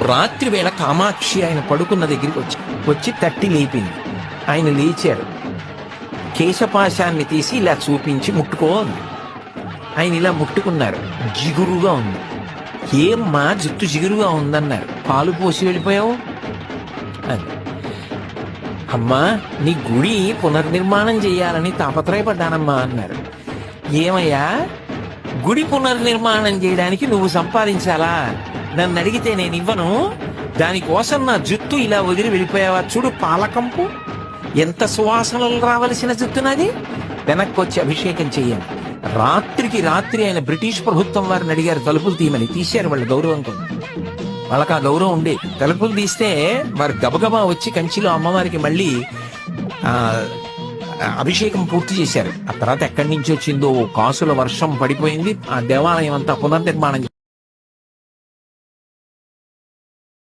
రాత్రి వేళ కామాక్షి ఆయన పడుకున్న దగ్గరికి వచ్చి తట్టి లేపింది. ఆయన లేచారు. కేశపాశాన్ని తీసి ఇలా చూపించి ముట్టుకో అంది. ఆయన ఇలా ముట్టుకున్నారు. జిగురుగా ఉంది. ఏమ్మా జుట్టు జిగురుగా ఉందన్నారు. పాలు పోసి వెళ్ళిపోయావు అని. అమ్మా నీ గుడి పునర్నిర్మాణం చేయాలని తాపత్రయపడ్డానమ్మా అన్నారు. ఏమయ్యా, గుడి పునర్నిర్మాణం చేయడానికి నువ్వు సంపాదించాలా? నన్ను అడిగితే నేను ఇవ్వను. దానికోసం నా జుట్టు ఇలా వదిలి వెళ్ళిపోయావా? చూడు పాలకంపు, ఎంత సువాసనలు రావలసిన జుట్టు నాది. వెనక్కి వచ్చి అభిషేకం చెయ్యండి. రాత్రికి రాత్రి ఆయన బ్రిటిష్ ప్రభుత్వం వారిని అడిగారు తలుపులు తీయమని. తీశారు. వాళ్ళ గౌరవం కోసం, వాళ్ళకి ఆ గౌరవం ఉండే. తలుపులు తీస్తే వారు గబగబా వచ్చి కంచిలో అమ్మవారికి మళ్ళీ అభిషేకం పూర్తి చేశారు. ఆ తర్వాత ఎక్కడి నుంచి వచ్చిందో కాసుల వర్షం పడిపోయింది. ఆ దేవాలయం అంతా పునర్నిర్మాణం